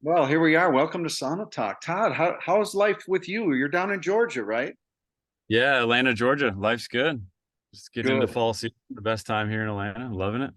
Well, here we are. Welcome to Sauna Talk. Todd, how's life with you? You're down in Georgia, right? Yeah, Atlanta, Georgia. Life's good. Just getting into Good. fall season. The best time here in Atlanta. Loving it.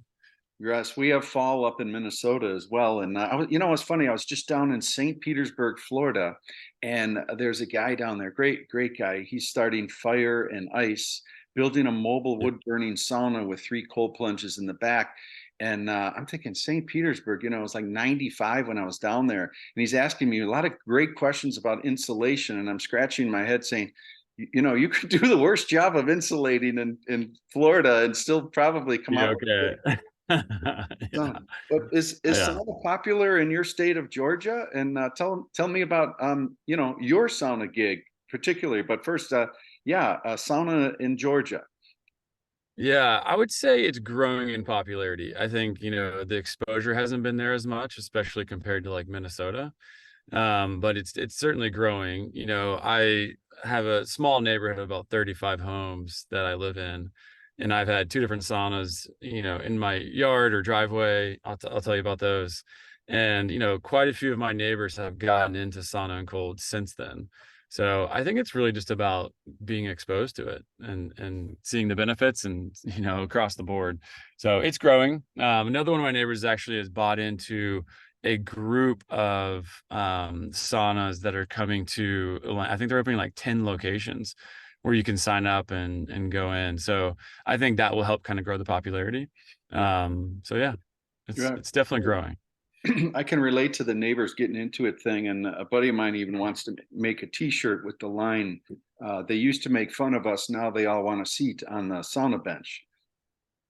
Yes, we have fall up in Minnesota as well. And it's funny. I was just down in St. Petersburg, Florida, and there's a guy down there, great guy. He's starting fire and ice, building a mobile Yeah. wood burning sauna with three cold plunges in the back. And I'm thinking St. Petersburg, it was like 95 when I was down there. And he's asking me a lot of great questions about insulation. And I'm scratching my head saying, you could do the worst job of insulating in Florida and still probably come Be out okay. with Yeah. some. But is Yeah. sauna popular in your state of Georgia? And tell me about your sauna gig particularly. But first, sauna in Georgia. Yeah, I would say it's growing in popularity. I think, the exposure hasn't been there as much, especially compared to like Minnesota. But it's certainly growing. I have a small neighborhood of about 35 homes that I live in, and I've had two different saunas, in my yard or driveway. I'll tell you about those. And, quite a few of my neighbors have gotten into sauna and cold since then. So I think it's really just about being exposed to it and seeing the benefits and, across the board. So it's growing. Another one of my neighbors actually has bought into a group of saunas that are coming to I think they're opening like 10 locations where you can sign up and go in. So I think that will help kind of grow the popularity. So yeah, it's Yeah. it's definitely growing. I can relate to the neighbors getting into it thing, and a buddy of mine even wants to make a T-shirt with the line. They used to make fun of us. Now they all want a seat on the sauna bench.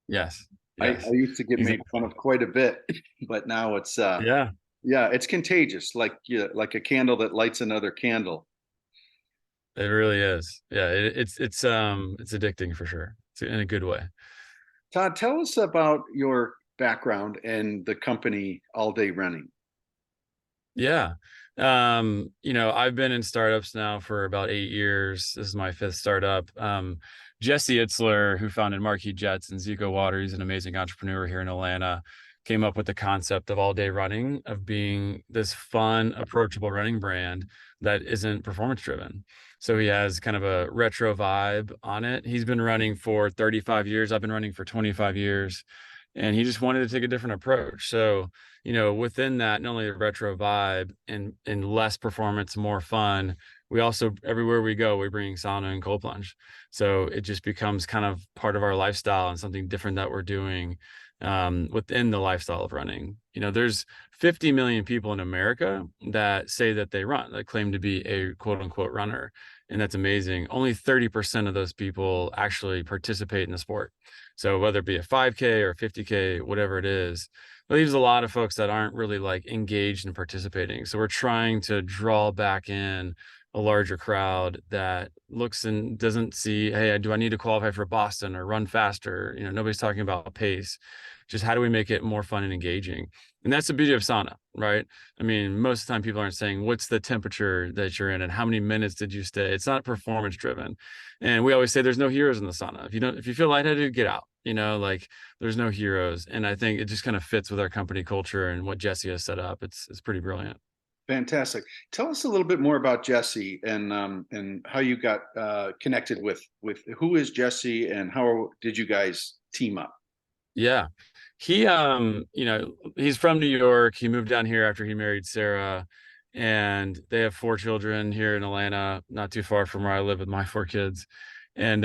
Yes. I Yes. used to get made fun Exactly. of quite a bit, but now Yeah, yeah, it's contagious, like a candle that lights another candle. it really is. Yeah, it's addicting for sure. It's in a good way. Todd, tell us about your background and the company All Day Running. Yeah. I've been in startups now for about 8 years. This is my fifth startup. Jesse Itzler, who founded Marquee Jets and Zico Water, he's an amazing entrepreneur here in Atlanta, came up with the concept of all day running, of being this fun, approachable running brand that isn't performance driven. So he has kind of a retro vibe on it. He's been running for 35 years. I've been running for 25 years. And he just wanted to take a different approach. So, within that, not only a retro vibe and less performance, more fun, we also, everywhere we go, we bring sauna and cold plunge. So it just becomes kind of part of our lifestyle and something different that we're doing within the lifestyle of running. There's 50 million people in America that say that they run, that claim to be a quote unquote runner. And that's amazing. Only 30% of those people actually participate in the sport. So whether it be a 5K or 50K, whatever it is, it leaves a lot of folks that aren't really like engaged in participating. So we're trying to draw back in a larger crowd that looks and doesn't see, hey, do I need to qualify for Boston or run faster? Nobody's talking about pace. Just how do we make it more fun and engaging? And that's the beauty of sauna, right? I mean, most of the time people aren't saying what's the temperature that you're in and how many minutes did you stay. It's not performance driven. And we always say there's no heroes in the sauna. If you feel lightheaded, get out. Like there's no heroes. And I think it just kind of fits with our company culture and what Jesse has set up. It's pretty brilliant. Fantastic. Tell us a little bit more about Jesse and how you got connected with who is Jesse and how did you guys team up? Yeah. He's from New York. He moved down here after he married Sarah, and they have four children here in Atlanta, not too far from where I live with my four kids. And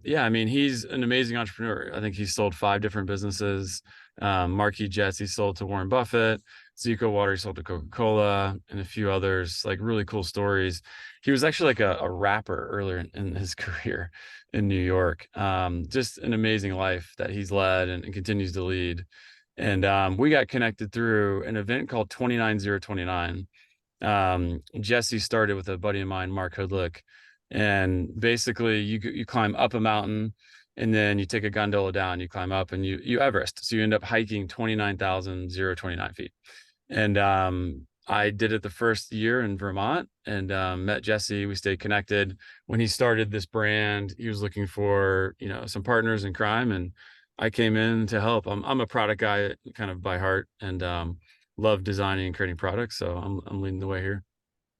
yeah, I mean, he's an amazing entrepreneur. I think he's sold five different businesses. Marquee Jets, he sold to Warren Buffett. Zico Water, he sold to Coca-Cola, and a few others, like really cool stories. He was actually like a rapper earlier in his career in New York. Just an amazing life that he's led and continues to lead. And we got connected through an event called 29029. Jesse started with a buddy of mine, Mark Hoodlick, and basically you climb up a mountain and then you take a gondola down, you climb up and you Everest. So you end up hiking 29,029 feet. And I did it the first year in Vermont and met Jesse. We stayed connected. When he started this brand, he was looking for, some partners in crime, and I came in to help. I'm a product guy kind of by heart, and love designing and creating products. So I'm leading the way here.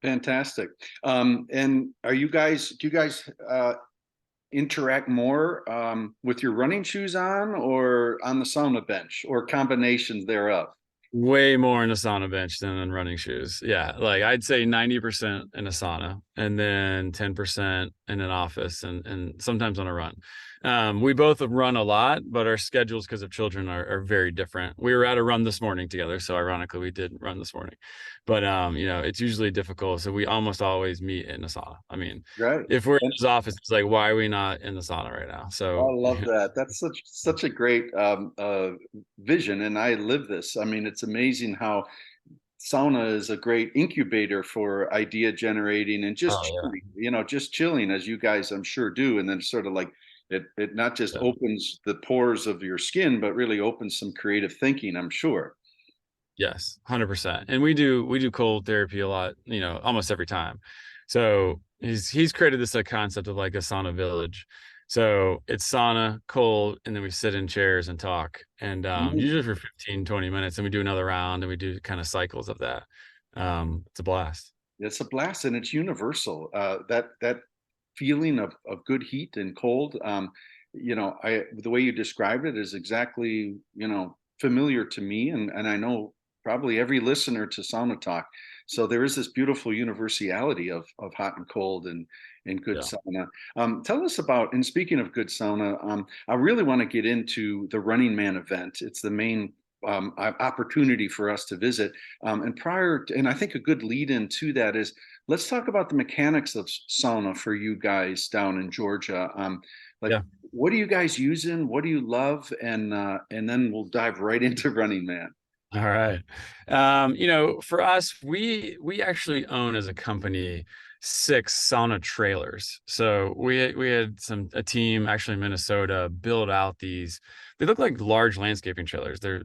Fantastic. And do you guys interact more with your running shoes on or on the sauna bench or combinations thereof? Way more in a sauna bench than in running shoes. Yeah, like I'd say 90% in a sauna and then 10% in an office and sometimes on a run. We both run a lot, but our schedules because of children are very different. We were at a run this morning together, so ironically we did run this morning. But it's usually difficult, so we almost always meet in a sauna. I mean, Right. if we're in his office, it's like, why are we not in the sauna right now? I So love that. That's such a great vision, and I live this. I mean, it's amazing how sauna is a great incubator for idea generating and just oh chilling, just chilling as you guys I'm sure do. And then sort of like it not just yeah. opens the pores of your skin, but really opens some creative thinking, I'm sure. Yes, 100%. And we do cold therapy a lot, almost every time. So he's created this concept of like a sauna village. So it's sauna, cold, and then we sit in chairs and talk. And usually Amazing. for 15, 20 minutes, and we do another round and we do kind of cycles of that. It's a blast. It's a blast and it's universal. That feeling of good heat and cold, the way you described it is exactly, familiar to me, and I know probably every listener to Sauna Talk. So there is this beautiful universality of hot and cold and good Yeah. sauna. Tell us about, and speaking of good sauna, I really want to get into the Running Man event. It's the main opportunity for us to visit. And I think a good lead in to that is let's talk about the mechanics of sauna for you guys down in Georgia. Like, Yeah. what are you guys using? What do you love? And then we'll dive right into Running Man. All right. For us, we actually own as a company 6 sauna trailers. So we had a team actually in Minnesota build out these. They look like large landscaping trailers. They're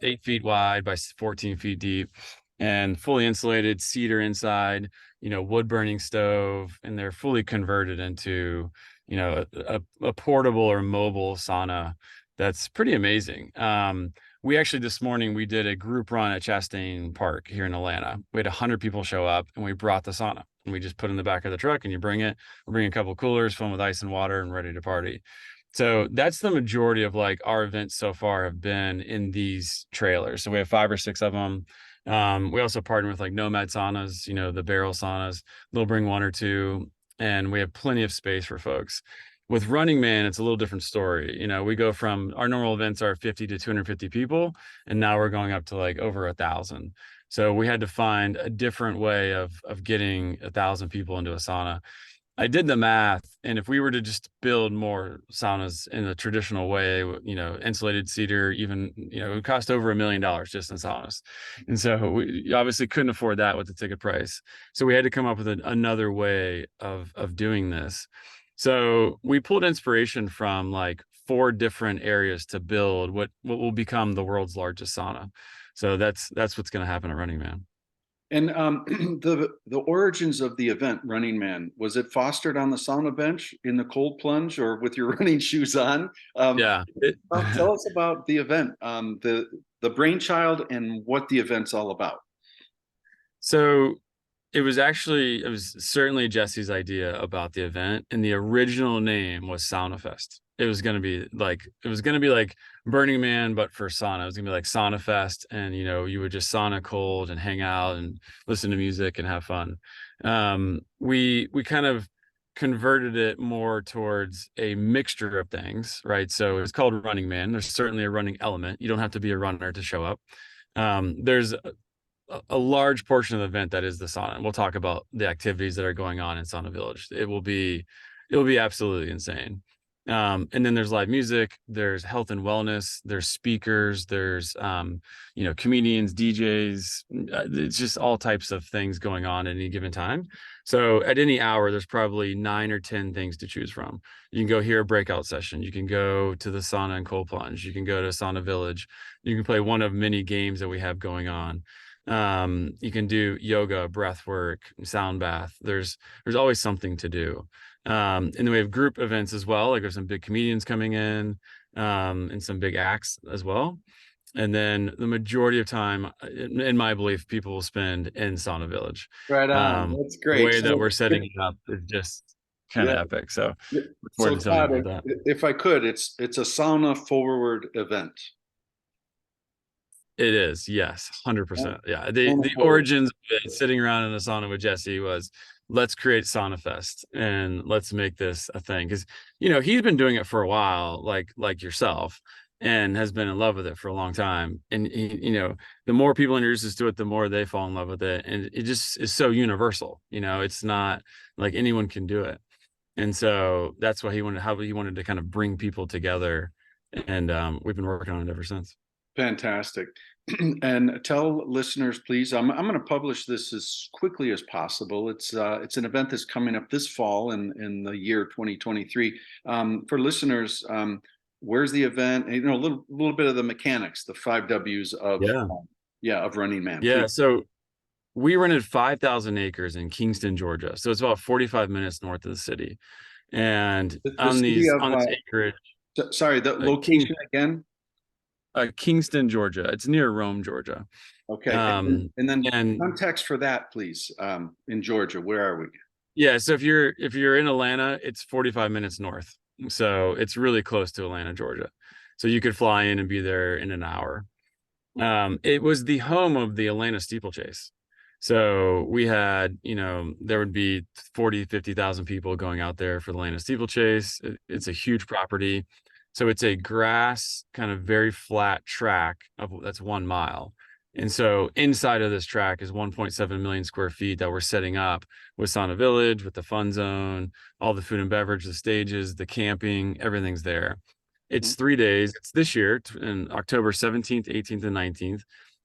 8 feet wide by 14 feet deep, and fully insulated, cedar inside. Wood burning stove, and they're fully converted into a portable or mobile sauna. That's pretty amazing. We actually this morning we did a group run at Chastain Park here in Atlanta. We had 100 people show up, and we brought the sauna, and we just put it in the back of the truck, and you bring it. We bring a couple of coolers filled with ice and water and ready to party. So that's the majority of like our events so far have been in these trailers. So we have 5 or 6 of them. We also partner with like Nomad saunas, the barrel saunas. They'll bring 1 or 2, and we have plenty of space for folks. With Running Man, it's a little different story. We go from our normal events are 50 to 250 people, and now we're going up to like over 1,000. So we had to find a different way of getting 1,000 people into a sauna. I did the math, and if we were to just build more saunas in the traditional way, insulated cedar, even, it would cost over $1 million just in saunas. And so we obviously couldn't afford that with the ticket price. So we had to come up with another way of doing this. So we pulled inspiration from like 4 different areas to build what will become the world's largest sauna. So that's what's going to happen at Running Man. And the origins of the event, Running Man, was it fostered on the sauna bench in the cold plunge or with your running shoes on? Yeah. Tell us about the event, the brainchild, and what the event's all about. So it was certainly Jesse's idea about the event, and the original name was Sauna Fest. It was gonna be like Burning Man, but for sauna. It was gonna be like Sauna Fest, and you would just sauna cold and hang out and listen to music and have fun. We kind of converted it more towards a mixture of things, right? So it's called Running Man. There's certainly a running element. You don't have to be a runner to show up. There's a large portion of the event that is the sauna. And we'll talk about the activities that are going on in Sauna Village. It will be absolutely insane. And then there's live music, there's health and wellness, there's speakers, there's comedians, DJs. It's just all types of things going on at any given time. So at any hour, there's probably 9 or 10 things to choose from. You can go hear a breakout session. You can go to the sauna and cold plunge. You can go to Sauna Village. You can play one of many games that we have going on. You can do yoga, breath work, sound bath. There's always something to do. And then we have group events as well. Like there's some big comedians coming in, and some big acts as well. And then the majority of time, in my belief, people will spend in Sauna Village. Right on. That's The great. way that So we're setting it up is just kind yeah. of epic. So look forward So to telling you Todd, about that. if I could, it's a sauna forward event. It is, yes, 100%. Yeah. The Sauna forward. origins of it, sitting around in a sauna with Jesse, was let's create Sauna Fest and let's make this a thing. Because he's been doing it for a while, like yourself, and has been in love with it for a long time. And the more people introduce us to it, the more they fall in love with it. And it just is so universal. It's not like anyone can do it. And so that's why how he wanted to kind of bring people together. And we've been working on it ever since. Fantastic. And tell listeners, please, I'm going to publish this as quickly as possible. It's an event that's coming up this fall in the year 2023. For listeners, where's the event? A little bit of the mechanics, the 5 W's of Yeah. of Running Man, Yeah. please. So we rented 5,000 acres in Kingston, Georgia. So it's about 45 minutes north of the city. And The city of on this acreage, sorry, the location again. Kingston, Georgia. It's near Rome, Georgia. Okay. And then context for that, please. In Georgia, where are we? Yeah. So if you're in Atlanta, it's 45 minutes north. So it's really close to Atlanta, Georgia. So you could fly in and be there in an hour. It was the home of the Atlanta steeplechase. So we had, there would be 40, 50,000 people going out there for the Atlanta steeplechase. It's a huge property. So it's a grass kind of very flat track that's 1 mile. And so inside of this track is 1.7 million square feet that we're setting up with Sauna Village, with the fun zone, all the food and beverage, the stages, the camping, everything's there. It's 3 days. It's this year in October 17th, 18th, and 19th,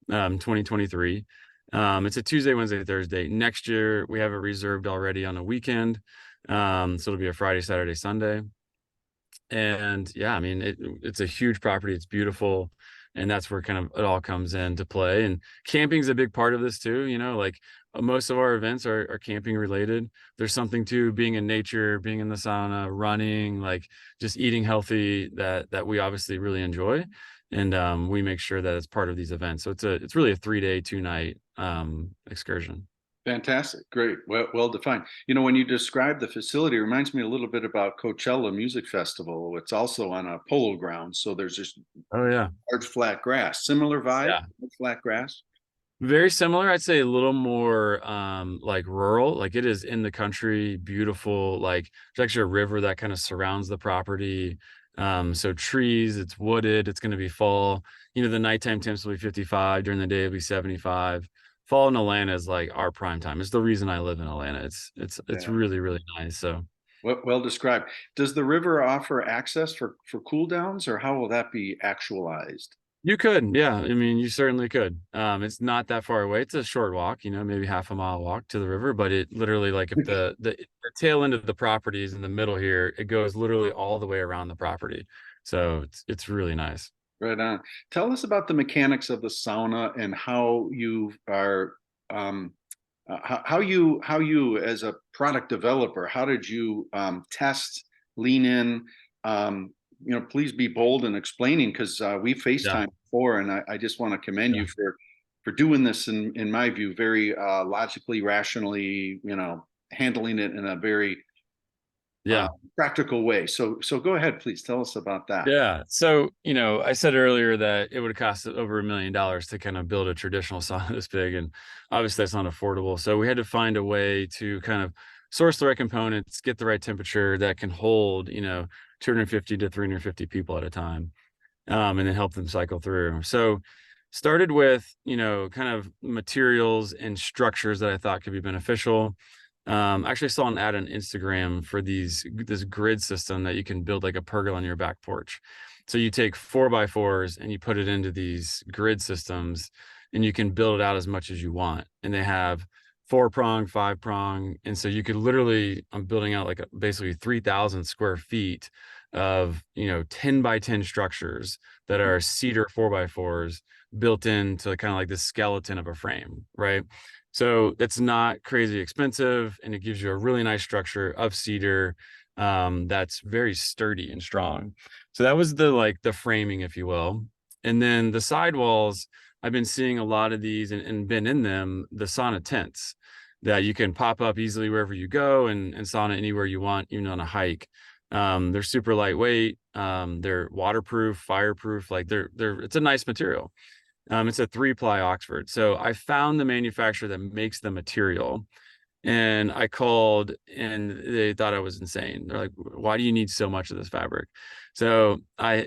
2023. It's a Tuesday, Wednesday, Thursday. Next year, we have it reserved already on a weekend. So it'll be a Friday, Saturday, Sunday. And yeah, I mean, it's a huge property. It's beautiful. And that's where kind of it all comes into play. And camping's a big part of this too. Like most of our events are camping related. There's something to being in nature, being in the sauna, running, like just eating healthy that we obviously really enjoy. And we make sure that it's part of these events. So it's really a 3-day, 2-night excursion. Fantastic. Great. Well defined. When you describe the facility, it reminds me a little bit about Coachella Music Festival. It's also on a polo ground. So there's just Oh yeah. large flat grass. Similar vibe, Yeah. flat grass. Very similar. I'd say a little more like rural. Like it is in the country, beautiful. Like there's actually a river that kind of surrounds the property. So trees, it's wooded, it's gonna be fall. The nighttime temps will be 55, during the day it'll be 75. Fall in Atlanta is like our prime time. It's the reason I live in Atlanta. It's Yeah. really, really nice. So Well described. Does the river offer access for cool downs, or how will that be actualized? you could, yeah. I mean, you certainly could. It's not that far away. It's a short walk, maybe half a mile walk to the river, but it literally, like, if the tail end of the property is in the middle here, it goes literally all the way around the property. So it's really nice. Right on. Tell us about the mechanics of the sauna and how you are how you as a product developer, how did you test, lean in, please be bold in explaining, because we Yeah. FaceTime before, and I just want to commend Yeah. you for doing this in my view very logically, rationally, handling it in a very Yeah. practical way. So go ahead, please tell us about that. Yeah. So, I said earlier that it would have cost over $1 million to kind of build a traditional sauna this big. And obviously that's not affordable. So we had to find a way to kind of source the right components, get the right temperature that can hold, 250 to 350 people at a time, and then help them cycle through. So started with, kind of materials and structures that I thought could be beneficial. Actually saw an ad on Instagram for this grid system that you can build like a pergola on your back porch. So you take 4x4s and you put it into these grid systems, and you can build it out as much as you want. And they have 4-prong, 5-prong. And so you could literally, I'm building out like basically 3,000 square feet of, 10 by 10 structures that are cedar 4x4s built into kind of like the skeleton of a frame, right? So it's not crazy expensive, and it gives you a really nice structure of cedar that's very sturdy and strong. So that was the framing, if you will. And then the sidewalls, I've been seeing a lot of these and been in them, the sauna tents that you can pop up easily wherever you go and sauna anywhere you want, even on a hike. They're super lightweight. They're waterproof, fireproof. Like it's a nice material. It's a 3-ply Oxford. So I found the manufacturer that makes the material, and I called and they thought I was insane. They're like, why do you need so much of this fabric? So I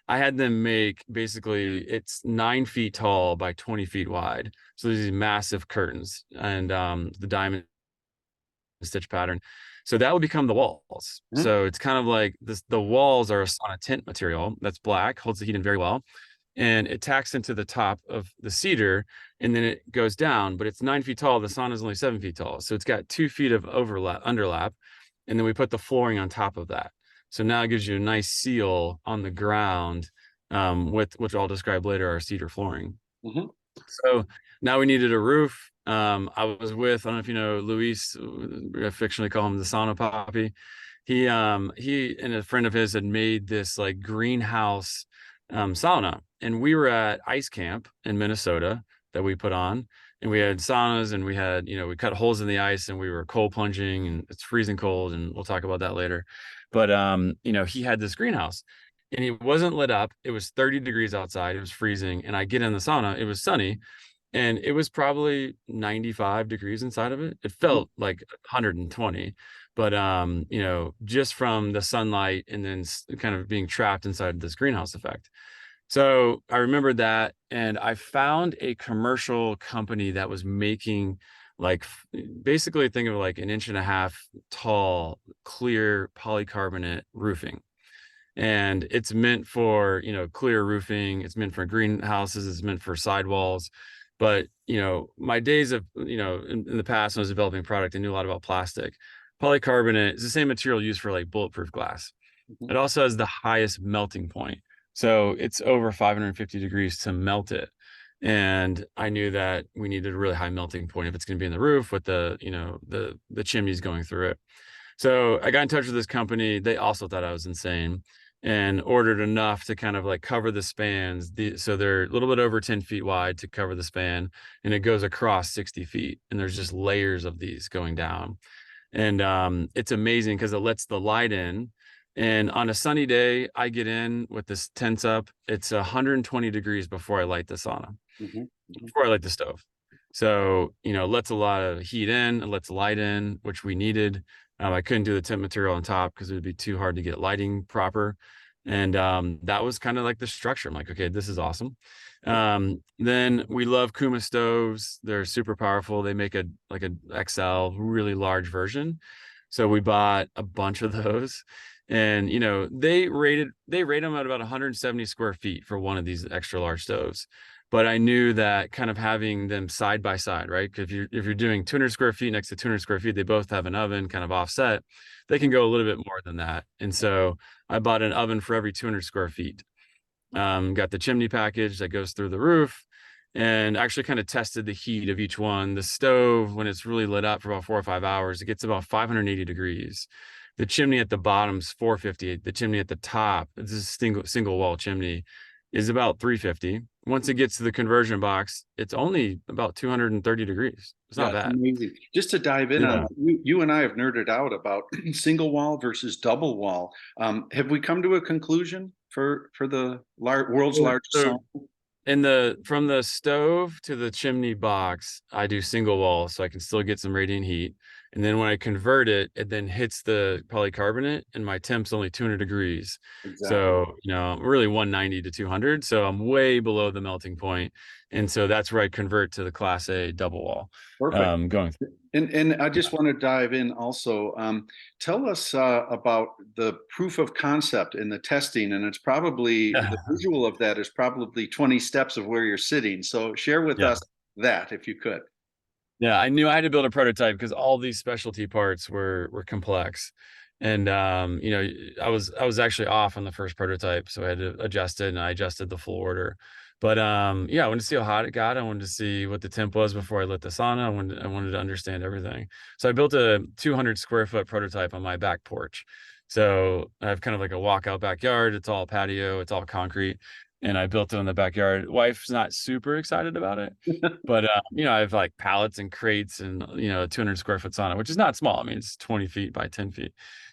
had them make, basically it's 9 feet tall by 20 feet wide. So there's these massive curtains and the diamond stitch pattern. So that would become the walls. Mhm. So it's kind of like this, the walls are on a tint material that's black, holds the heat in very well, and it tacks into the top of the cedar, and then it goes down, but it's 9 feet tall. The sauna is only 7 feet tall. So it's got 2 feet of underlap. And then we put the flooring on top of that. So now it gives you a nice seal on the ground, with which I'll describe later, our cedar flooring. Mm-hmm. So now we needed a roof. I was with, I don't know if you know Luis, I affectionately call him the sauna poppy. He and a friend of his had made this like greenhouse sauna, and we were at ice camp in Minnesota that we put on, and we had saunas, and we had, we cut holes in the ice, and we were cold plunging, and it's freezing cold, and we'll talk about that later. But he had this greenhouse, and it wasn't lit up. It was 30 degrees outside. It was freezing, and I get in the sauna. It was sunny, and it was probably 95 degrees inside of it. It felt like 120, but just from the sunlight and then kind of being trapped inside this greenhouse effect. So I remembered that, and I found a commercial company that was making, like, basically think of like 1.5 inch tall clear polycarbonate roofing. And it's meant for, clear roofing. It's meant for greenhouses. It's meant for sidewalls. But, my days of, in the past when I was developing product, I knew a lot about plastic. Polycarbonate is the same material used for like bulletproof glass. Mm-hmm. It also has the highest melting point. So it's over 550 degrees to melt it. And I knew that we needed a really high melting point if it's going to be in the roof with the, the chimneys going through it. So I got in touch with this company. They also thought I was insane, and ordered enough to kind of like cover the spans. So they're a little bit over 10 feet wide to cover the span, and it goes across 60 feet. And there's just layers of these going down. And it's amazing because it lets the light in. And on a sunny day, I get in with this tents up. It's 120 degrees before I light the sauna, Mm-hmm. Mm-hmm. before I light the stove. So, lets a lot of heat in, it lets light in, which we needed. I couldn't do the tent material on top because it would be too hard to get lighting proper. And that was kind of like the structure. I'm like, okay, this is awesome. Then we love Kuma stoves. They're super powerful. They make a XL, really large version. So we bought a bunch of those. And they rate them at about 170 square feet for one of these extra large stoves. But I knew that kind of having them side by side, right? If you're doing 200 square feet next to 200 square feet, they both have an oven kind of offset. They can go a little bit more than that. And so I bought an oven for every 200 square feet. Got the chimney package that goes through the roof, and actually kind of tested the heat of each one. The stove, when it's really lit up for about 4 or 5 hours, it gets about 580 degrees. The chimney at the bottom's 450. The chimney at the top, it's a single wall chimney, is about 350. Once it gets to the conversion box, it's only about 230 degrees. It's not bad. Amazing. Just to dive in on you and I have nerded out about single wall versus double wall. Have we come to a conclusion for the world's largest sauna? From the stove to the chimney box, I do single wall so I can still get some radiant heat. And then when I convert it, it then hits the polycarbonate, and my temp's only 200 degrees. Exactly. So, really 190 to 200. So I'm way below the melting point. And so that's where I convert to the Class A double wall. Perfect. Going through. And I just want to dive in also. Tell us about the proof of concept and the testing. And it's probably, the visual of that is probably 20 steps of where you're sitting. So share with us that, if you could. Yeah, I knew I had to build a prototype because all these specialty parts were complex. And I was actually off on the first prototype, so I had to adjust it, and I adjusted the full order. But I wanted to see how hot it got. I wanted to see what the temp was before I lit the sauna. I wanted to understand everything. So I built a 200 square foot prototype on my back porch. So I have kind of like a walkout backyard. It's all patio, it's all concrete. and I built it in the backyard. Wife's not super excited about it, but I have like pallets and crates and a 200 square foot sauna, which is not small. I mean, it's 20 feet by 10 feet.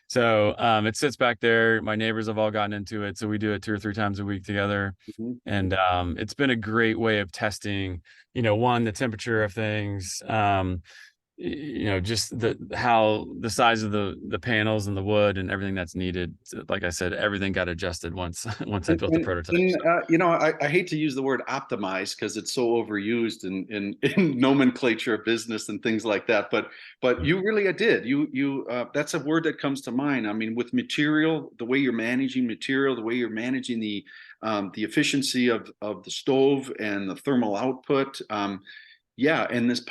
So it sits back there. My neighbors have all gotten into it, so we do it 2 or 3 times a week together. Mhm. And it's been a great way of testing, one, the temperature of things, just how the size of the panels and the wood and everything that's needed. Like I said, everything got adjusted once I built the prototype. I hate to use the word optimize because it's so overused in nomenclature of business and things like that. But you really did. That's a word that comes to mind. I mean, with material, the way you're managing material, the way you're managing the efficiency of the stove and the thermal output. Yeah, and this this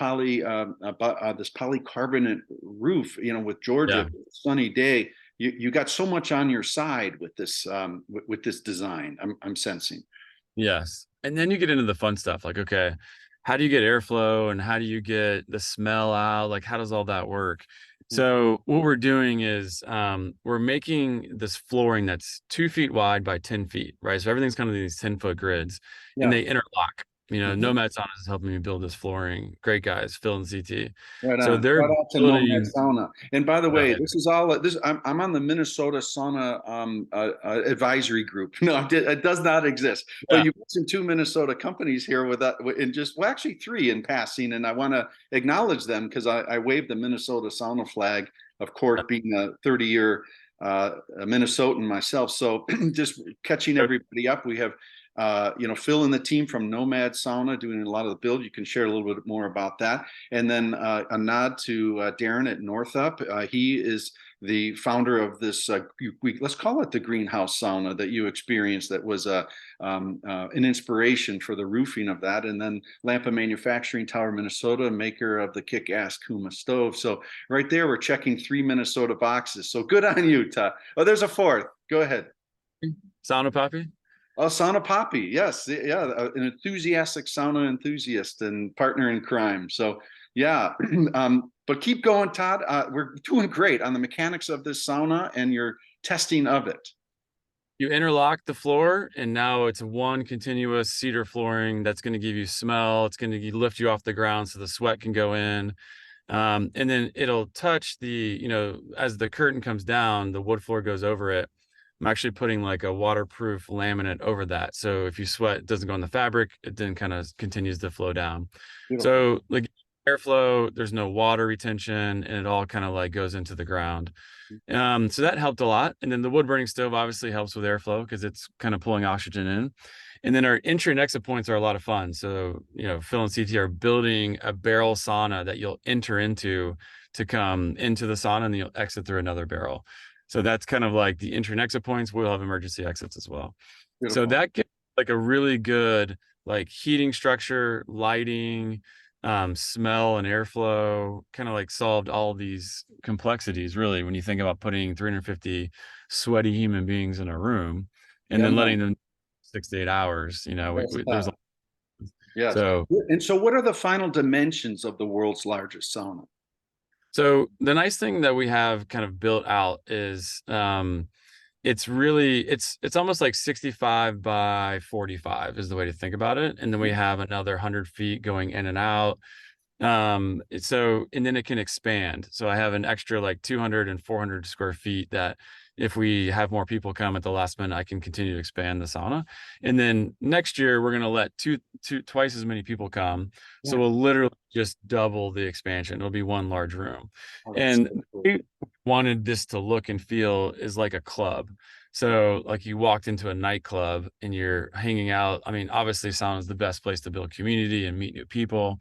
polycarbonate roof, with Georgia, Yeah. sunny day, you got so much on your side with this with this design. I'm sensing. Yes. And then you get into the fun stuff like, okay, how do you get airflow and how do you get the smell out? Like, how does all that work? So what we're doing is we're making this flooring that's 2 feet wide by 10 feet, right? So everything's kind of these 10-foot grids and Yeah. they interlock. Mhm. Nomad Sauna is helping me build this flooring. Great guys, Phil and CT. Right So on. they're Shout out to Nomad building. Sauna. And by the Oh, way, yeah. this is all this. I'm on the Minnesota Sauna advisory group. No, it does not exist. But Yeah. you mentioned 2 Minnesota companies here with that, and just well, actually 3 in passing, and I want to acknowledge them because I waved the Minnesota Sauna flag, of course, being a 30-year a Minnesotan myself. So just catching everybody up. We have Phil and the team from Nomad Sauna doing a lot of the build. You can share a little bit more about that. And then a nod to Darren at Northup. He is the founder of this, let's call it the greenhouse sauna that you experienced. That was an inspiration for the roofing of that. And then Lampa Manufacturing, Tower, Minnesota, maker of the kick-ass Kuma stove. So right there, we're checking 3 Minnesota boxes. So good on you, Todd. Oh, there's a fourth. Go ahead. Sauna Poppy. Oh, Sauna Poppy, yes, yeah, an enthusiastic sauna enthusiast and partner in crime. So, yeah, but keep going, Todd. We're doing great on the mechanics of this sauna and your testing of it. You interlock the floor, and now it's one continuous cedar flooring that's going to give you smell. It's going to lift you off the ground so the sweat can go in. And then it'll touch as the curtain comes down, the wood floor goes over it. I'm actually putting like a waterproof laminate over that. So if you sweat, it doesn't go on the fabric. It then kind of continues to flow down. Beautiful. So like airflow, there's no water retention, and it all kind of like goes into the ground. So that helped a lot. And then the wood burning stove obviously helps with airflow because it's kind of pulling oxygen in. And then our entry and exit points are a lot of fun. So, Phil and CT are building a barrel sauna that you'll enter into to come into the sauna, and then you'll exit through another barrel. So that's kind of like the entry and exit points. We'll have emergency exits as well. So Beautiful. that gets like a really good like heating structure, lighting, smell and airflow, kind of like solved all these complexities really when you think about putting 350 sweaty human beings in a room and Yeah, then letting no, them 6 to 8 hours. There's yes. so And so, what are the final dimensions of the world's largest sauna? so the nice thing that we have kind of built out is it's almost like 65 by 45 is the way to think about it, and then we have another 100 feet going in and out. And then it can expand. So I have an extra like 200 and 400 square feet that if we have more people come at the last minute, I can continue to expand the sauna. And then next year we're going to let twice as many people come. So Yeah. we'll literally just double the expansion. It'll be one large room. Oh, that's And so cool. we wanted this to look and feel is like a club. So like you walked into a nightclub and you're hanging out. I mean, obviously sauna is the best place to build community and meet new people.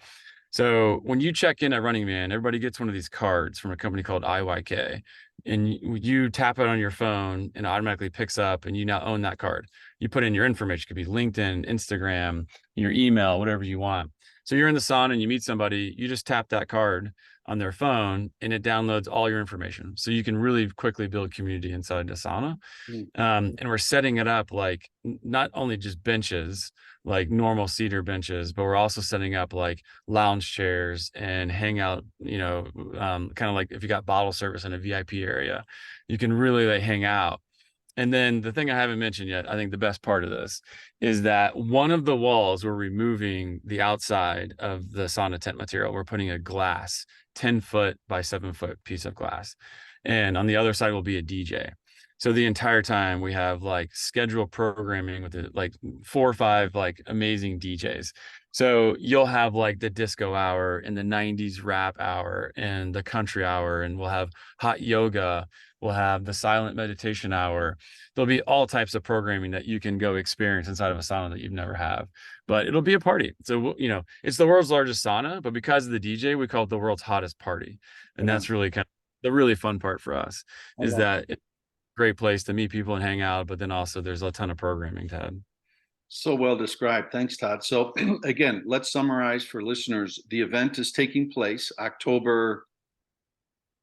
So when you check in at Running Man, everybody gets one of these cards from a company called IYK, and you tap it on your phone and it automatically picks up, and you now own that card. You put in your information, it could be LinkedIn, Instagram, your email, whatever you want. So you're in the sauna and you meet somebody, you just tap that card on their phone and it downloads all your information. So you can really quickly build community inside the sauna. Mm. And we're setting it up like not only just benches, like normal cedar benches, but we're also setting up like lounge chairs and hangout, kind of like if you got bottle service in a VIP area, you can really like hang out. And then the thing I haven't mentioned yet, I think the best part of this is that one of the walls, we're removing the outside of the sauna tent material. We're putting a glass, 10-foot by 7-foot piece of glass. And on the other side will be a DJ. So the entire time we have like scheduled programming with like 4 or 5 like amazing DJs. So you'll have like the disco hour and the 90s rap hour and the country hour, and we'll have hot yoga. We'll have the silent meditation hour. There'll be all types of programming that you can go experience inside of a sauna that you've never have, but it'll be a party. So, it's the world's largest sauna, but because of the DJ, we call it the world's hottest party. And Yeah, that's really kind of the really fun part for us, I is love that it's a great place to meet people and hang out, but then also there's a ton of programming to have. So well described. Thanks, Todd. So again, let's summarize for listeners. The event is taking place October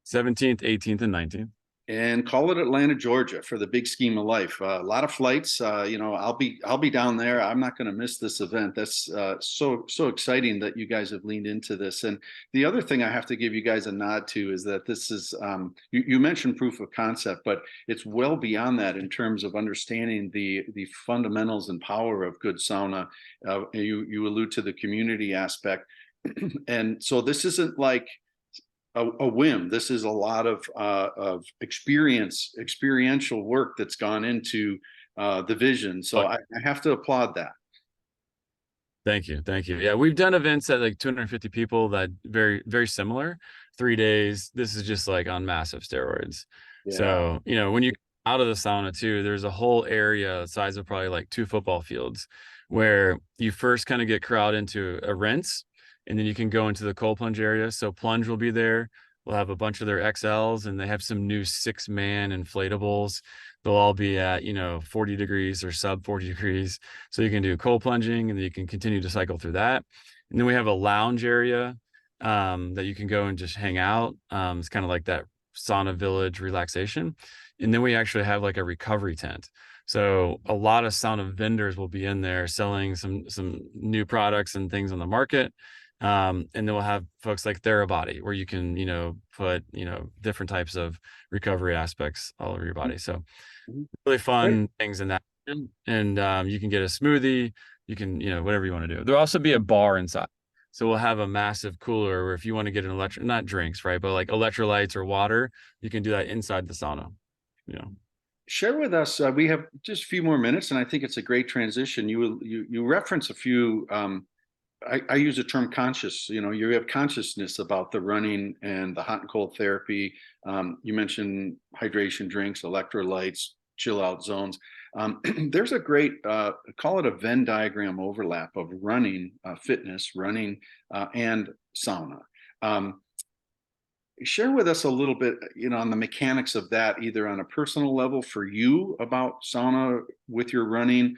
17th, 18th, and 19th. and call it Atlanta, Georgia, for the big scheme of life. A lot of flights. I'll be down there. I'm not going to miss this event. That's so exciting that you guys have leaned into this. And the other thing I have to give you guys a nod to is that this is you mentioned proof of concept, but it's well beyond that in terms of understanding the fundamentals and power of good sauna. You allude to the community aspect, and so this isn't like a whim. This is a lot of experiential work that's gone into the vision. So I have to applaud that. Thank you. Thank you. Yeah, we've done events at like 250 people that very, very similar, 3 days. This is just like on massive steroids. Yeah. So, when you out of the sauna too, there's a whole area the size of probably like 2 football fields where you first kind of get crowd into a rinse, and then you can go into the cold plunge area. So plunge will be there. We'll have a bunch of their XLs, and they have some new 6-man inflatables. They'll all be at, 40 degrees or sub 40 degrees. So you can do cold plunging, and then you can continue to cycle through that. And then we have a lounge area that you can go and just hang out. It's kind of like that Sauna Village relaxation. And then we actually have like a recovery tent. So a lot of sauna vendors will be in there selling some new products and things on the market. And then we'll have folks like Therabody, where you can, put, different types of recovery aspects all over your body. So really fun things in that. And you can get a smoothie, you can, whatever you want to do. There'll also be a bar inside. So we'll have a massive cooler where if you want to get an not drinks, right, but like electrolytes or water, you can do that inside the sauna. Share with us. We have just a few more minutes, and I think it's a great transition. You reference a few. I use the term conscious. You have consciousness about the running and the hot and cold therapy. You mentioned hydration drinks, electrolytes, chill out zones. There's a great, call it a Venn diagram overlap of running, fitness, running, and sauna. Share with us a little bit, on the mechanics of that, either on a personal level for you about sauna with your running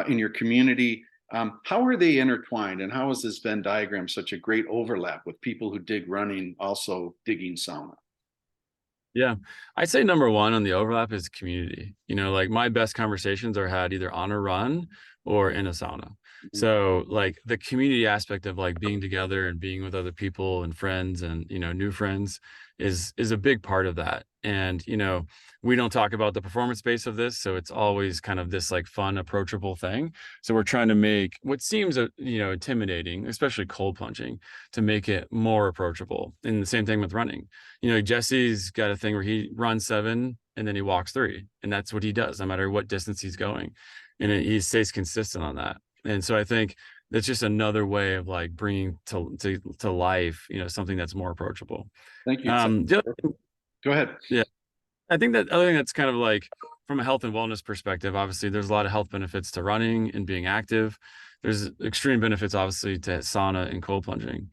in your community. How are they intertwined, and how is this Venn diagram such a great overlap with people who dig running also digging sauna? Yeah, I'd say number one on the overlap is community. Like my best conversations are had either on a run or in a sauna. So like the community aspect of like being together and being with other people and friends and, new friends is a big part of that. And, we don't talk about the performance base of this. So it's always kind of this like fun, approachable thing. So we're trying to make what seems, intimidating, especially cold plunging, to make it more approachable. And the same thing with running. Jesse's got a thing where he runs 7 and then he walks 3. And that's what he does, no matter what distance he's going. And he stays consistent on that. And so I think that's just another way of like bringing to life, something that's more approachable. Thank you. Go ahead. Yeah. I think that other thing that's kind of like from a health and wellness perspective, obviously there's a lot of health benefits to running and being active. There's extreme benefits, obviously, to sauna and cold plunging.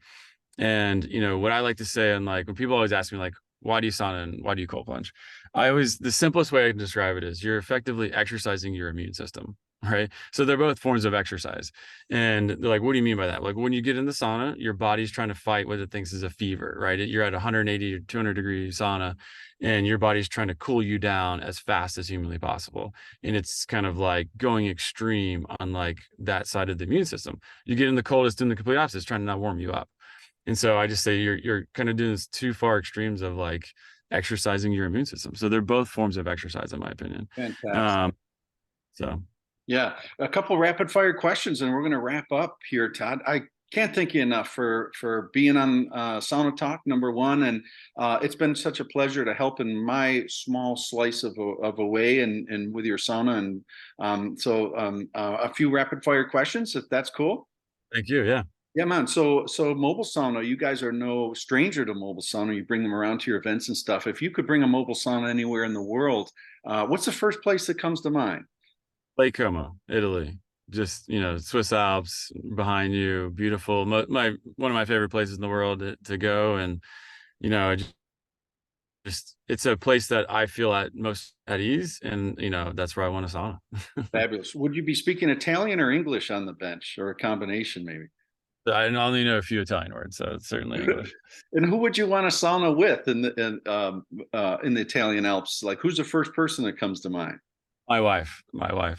And, what I like to say, and like when people always ask me like, why do you sauna and why do you cold plunge? The simplest way I can describe it is you're effectively exercising your immune system. Right. So they're both forms of exercise. And they're like, what do you mean by that? Like when you get in the sauna, your body's trying to fight what it thinks is a fever, right? You're at 180 or 200 degree sauna, and your body's trying to cool you down as fast as humanly possible. And it's kind of like going extreme on like that side of the immune system. You get in the coldest, doing the complete opposite, it's trying to not warm you up. And so I just say you're kind of doing this 2 far extremes of like exercising your immune system. So they're both forms of exercise, in my opinion. Fantastic. Um, so Yeah, a couple rapid fire questions, and we're going to wrap up here, Todd. I can't thank you enough for being on Sauna Talk number one, and it's been such a pleasure to help in my small slice of a way, and with your sauna, and a few rapid fire questions, if that's cool. thank you. Yeah. Yeah, man. So mobile sauna, you guys are no stranger to mobile sauna. You bring them around to your events and stuff. If you could bring a mobile sauna anywhere in the world, what's the first place that comes to mind? Lake Como, Italy. Just, Swiss Alps behind you, beautiful. My one of my favorite places in the world to go, and just it's a place that I feel at most at ease, and that's where I want a sauna. Fabulous. Would you be speaking Italian or English on the bench, or a combination, maybe? I only know a few Italian words, so it's certainly English. And who would you want a sauna with in the Italian Alps? Like, who's the first person that comes to mind? My wife,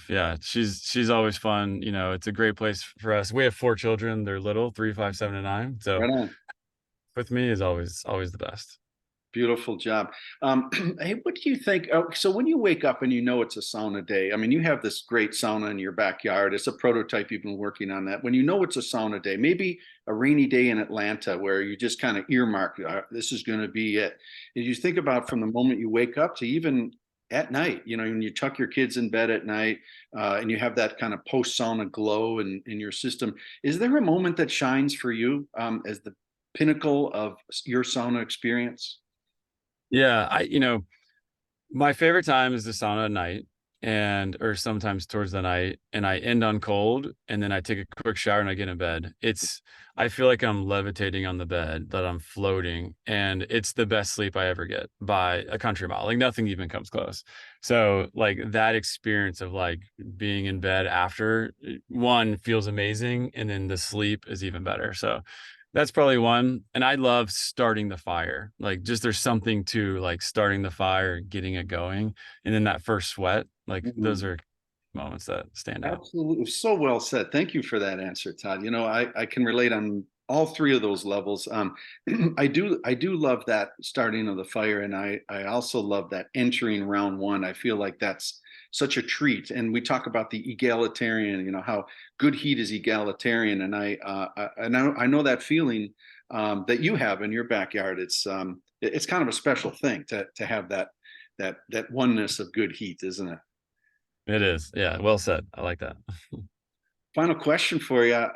yeah, she's always fun. It's a great place for us. We have 4 children. They're little, 3, 5, 7, and 9. So Right on. with me is always the best. Beautiful job. Hey, what do you think? Oh, so when you wake up and you know it's a sauna day, I mean, you have this great sauna in your backyard. It's a prototype. You've been working on that. When you know it's a sauna day, maybe a rainy day in Atlanta where you just kind of earmark, this is going to be it. And you think about from the moment you wake up to even at night, when you tuck your kids in bed at night, and you have that kind of post sauna glow in your system. Is there a moment that shines for you as the pinnacle of your sauna experience? Yeah, my favorite time is the sauna at night, or sometimes towards the night, and I end on cold, and then I take a quick shower and I get in bed. I feel like I'm levitating on the bed, that I'm floating, and it's the best sleep I ever get by a country mile. Like nothing even comes close. So like that experience of like being in bed after one feels amazing, and then the sleep is even better. So that's probably one. And I love starting the fire. Like just there's something to like starting the fire, getting it going, and then that first sweat. Like those Mhm. are moments that stand out. Absolutely. So well said. Thank you for that answer, Todd. I can relate on all three of those levels. I do love that starting of the fire, and I also love that entering round one. I feel like that's such a treat. And we talk about the egalitarian, how good heat is egalitarian, and I know that feeling that you have in your backyard. It's kind of a special thing to have that oneness of good heat, isn't it? It is. Yeah. Well said. I like that. Final question for you.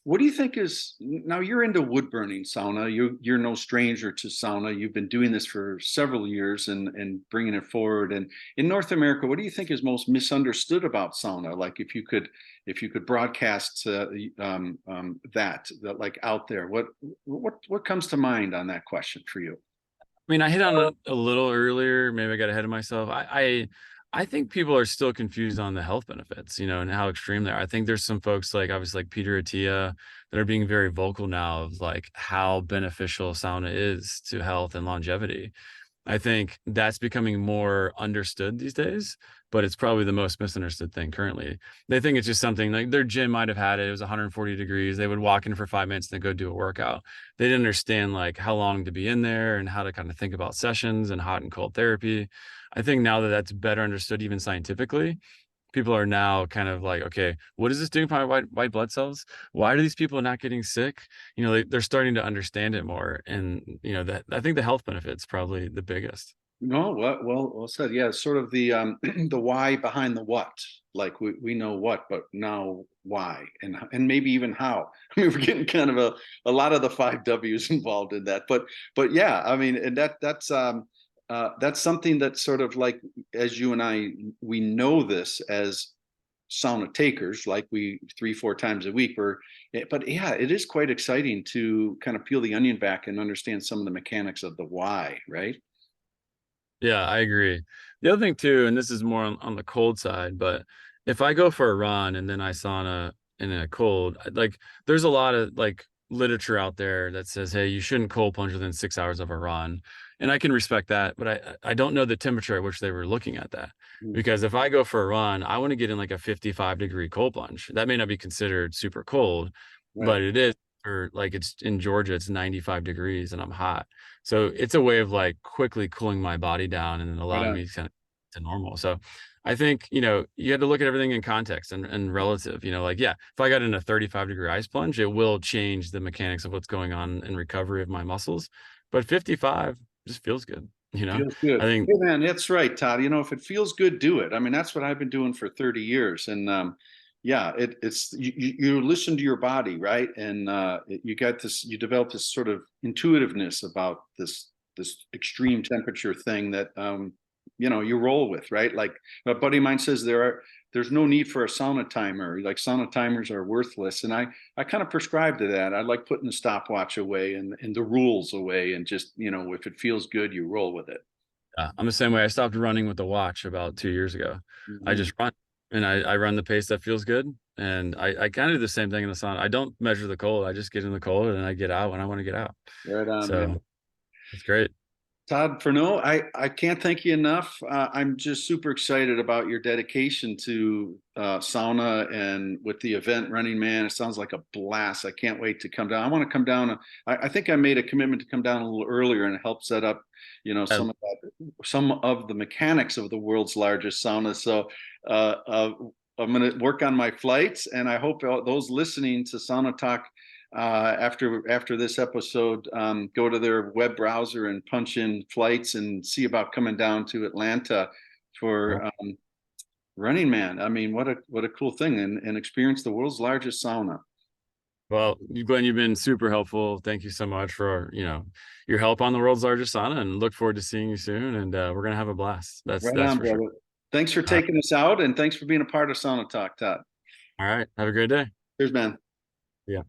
What do you think is now you're into wood burning sauna? You're no stranger to sauna. You've been doing this for several years and bringing it forward. And in North America, what do you think is most misunderstood about sauna? Like if you could broadcast that like out there, what comes to mind on that question for you? I mean, I hit on it a little earlier. Maybe I got ahead of myself. I think people are still confused on the health benefits, and how extreme they are. I think there's some folks like obviously like Peter Attia that are being very vocal now of like how beneficial sauna is to health and longevity. I think that's becoming more understood these days, but it's probably the most misunderstood thing currently. They think it's just something like their gym might have had it. It was 140 degrees. They would walk in for 5 minutes and then go do a workout. They didn't understand like how long to be in there and how to kind of think about sessions and hot and cold therapy. I think now that that's better understood, even scientifically, people are now kind of like, okay, what is this doing for my white blood cells? Why are these people not getting sick? They're starting to understand it more. And, that I think the health benefits probably the biggest. No, well said. Yeah, sort of the the why behind the what. Like we know what, but now why and maybe even how. I mean, we're getting kind of a lot of the five W's involved in that. But yeah, I mean, and that's something that's sort of like as you and we know this as sauna takers, like we 3-4 times a week. But yeah, it is quite exciting to kind of peel the onion back and understand some of the mechanics of the why, right? Yeah, I agree. The other thing too, and this is more on the cold side, but if I go for a run and then I sauna in a cold, like there's a lot of like literature out there that says, hey, you shouldn't cold plunge within 6 hours of a run. And I can respect that, but I don't know the temperature at which they were looking at that. Mm. Because if I go for a run, I want to get in like a 55-degree cold plunge. That may not be considered super cold, Right. but it is or like it's in Georgia, it's 95 degrees and I'm hot. So it's a way of like quickly cooling my body down and Right allowing on. me to normal. So I think, you had to look at everything in context and relative, like, yeah, if I got in a 35-degree ice plunge, it will change the mechanics of what's going on in recovery of my muscles. But 55 just feels good, Feels good. I think. Hey man, that's right, Todd. If it feels good, do it. I mean, that's what I've been doing for 30 years. And yeah, it's you listen to your body, right? And you develop this sort of intuitiveness about this extreme temperature thing that you roll with, right? Like a buddy of mine says there's no need for a sauna timer. Like sauna timers are worthless. And I kind of prescribe to that. I like putting the stopwatch away and the rules away, and just, if it feels good, you roll with it. I'm the same way. I stopped running with the watch about 2 years ago. I Mhm. just run, and I run the pace that feels good. And I kind of do the same thing in the sauna. I don't measure the cold. I just get in the cold and I get out when I want to get out. Right on, man. So it's great. Todd Furneaux, I can't thank you enough. I'm just super excited about your dedication to sauna and with the event Running Man. It sounds like a blast. I can't wait to come down. I want to come down. I think I made a commitment to come down a little earlier and help set up, Uh, some of the mechanics of the world's largest sauna. So uh, uh, I'm going to work on my flights, and I hope those listening to Sauna Talk after this episode, go to their web browser and punch in flights and see about coming down to Atlanta for Running Man. I mean, what a cool thing, and experience the world's largest sauna. well, Glenn, you've been super helpful. Thank you so much for, your help on the world's largest sauna, and look forward to seeing you soon. And we're going to have a blast. That's, Right that's on, for sure. brother. Thanks for All right. taking us out, and thanks for being a part of Sauna Talk, Todd. All right. Have a great day. Cheers, man. Yeah.